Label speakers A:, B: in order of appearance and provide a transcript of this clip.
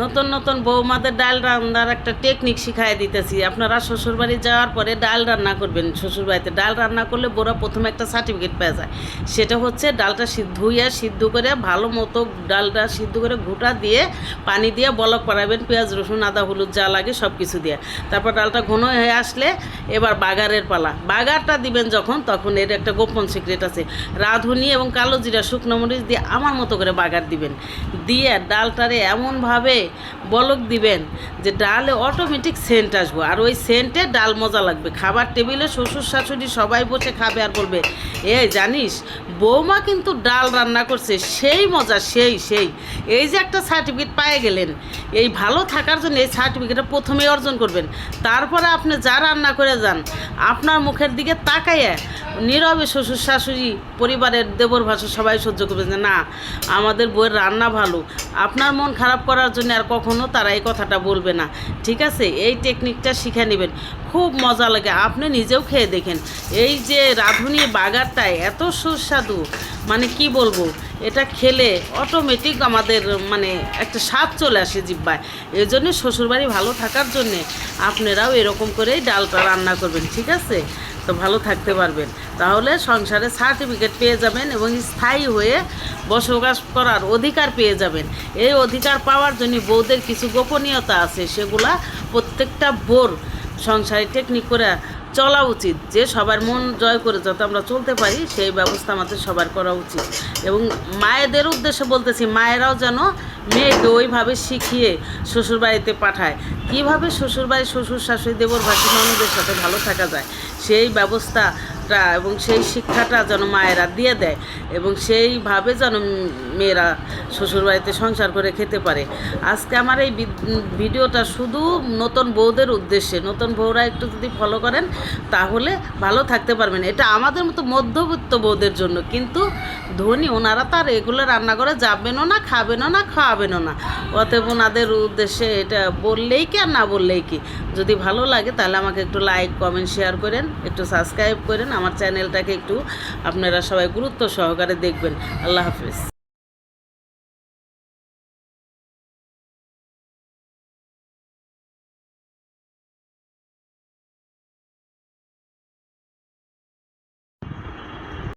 A: নতুন নতুন বৌমাদের ডাল রান্নার একটা টেকনিক শিখাই দিতেছি। আপনারা শ্বশুরবাড়ি যাওয়ার পরে ডাল রান্না করবেন। শ্বশুরবাড়িতে ডাল রান্না করলে বোরা প্রথমে একটা সার্টিফিকেট পাওয়া যায়। সেটা হচ্ছে ডালটা ধুইয়া সিদ্ধ করে ভালো মতো ডালটা সিদ্ধ করে ঘুটা দিয়ে পানি দিয়ে বলক পাড়াবেন, পেঁয়াজ রসুন আদা হলুদ যা লাগে সব কিছু দিয়ে। তারপর ডালটা ঘন হয়ে আসলে এবার বাগারের পালা। বাগারটা দিবেন যখন, তখন এর একটা গোপন সিক্রেট আছে। রাঁধুনি এবং কালো জিরা শুকনো মরিচ দিয়ে আমার মতো করে বাগার দিবেন, দিয়ে ডালটারে এমনভাবে বলক দিবেন যে ডালে অটোমেটিক সেন্ট আসবো, আর ওই সেন্টে ডাল মজা লাগবে। খাবার টেবিলে শ্বশুর শাশুড়ি সবাই বসে খাবে আর বলবে, এই জানিস বৌমা কিন্তু ডাল রান্না করছে, সেই মজা, সেই এই যে একটা সার্টিফিকেট পেয়ে গেলেন। এই ভালো থাকার জন্য এই সার্টিফিকেটটা প্রথমেই অর্জন করবেন। তারপরে আপনি যা রান্না করে যান, আপনার মুখের দিকে তাকাইয়া নীরবে শ্বশুর শাশুড়ি পরিবারের দেবর ভাষা সবাই সহ্য করবে যে না আমাদের বউয়ের রান্না ভালো। আপনার মন খারাপ করার জন্য আর কখনো তারা এই কথাটা বলবে না। ঠিক আছে, এই টেকনিকটা শিখে নেবেন, খুব মজা লাগে। আপনি নিজেও খেয়ে দেখেন। এই যে রাঁধুনি বাগারটা এত সুস্বাদু, মানে কি বলবো, এটা খেলে অটোমেটিক আমাদের মানে একটা স্বাদ চলে আসে জিহ্বায়। এই জন্যে শ্বশুরবাড়ি ভালো থাকার জন্যে আপনারাও এরকম করেই ডালটা রান্না করবেন। ঠিক আছে, তো ভালো থাকতে পারবেন। তাহলে সংসারে সার্টিফিকেট পেয়ে যাবেন এবং স্থায়ী হয়ে বসবাস করার অধিকার পেয়ে যাবেন। এই অধিকার পাওয়ার জন্য বউদের কিছু গোপনীয়তা আছে, সেগুলা প্রত্যেকটা বোর সংসারে টেকনিক করে চলা উচিত, যে সবার মন জয় করে যাতে আমরা চলতে পারি সেই ব্যবস্থা আমাদের সবার করা উচিত। এবং মায়েদের উদ্দেশ্যে বলতেছি, মায়েরাও যেন মেয়েকে ওইভাবে শিখিয়ে শ্বশুরবাড়িতে পাঠায়, কীভাবে শ্বশুরবাড়ি শ্বশুর শাশুড়ি দেবর ভাসি ননদের সাথে ভালো থাকা যায়, সেই ব্যবস্থাটা এবং সেই শিক্ষাটা যেন মায়েরা দিয়ে দেয় এবং সেইভাবে যেন মেয়েরা শ্বশুরবাড়িতে সংসার করে খেতে পারে। আজকে আমার এই ভিডিওটা শুধু নতুন বউদের উদ্দেশ্যে। নতুন বউরা একটু যদি ফলো করেন তাহলে ভালো থাকতে পারবেন। এটা আমাদের মতো মধ্যবিত্ত বউদের জন্য, কিন্তু ধনী ওনারা তার এগুলো রান্না করে যাবেনও না, খাবেনও না, খাওয়াবেনও না। অতএব ওনাদের উদ্দেশ্যে এটা বললেই কি আর না বললেই কি। যদি ভালো লাগে তাহলে আমাকে একটু লাইক কমেন্ট শেয়ার করেন, একটু সাবস্ক্রাইব করেন, আমার চ্যানেলটাকে একটু আপনারা সবাই গুরুত্ব সহকারে দেখবেন। আল্লাহ হাফিজ।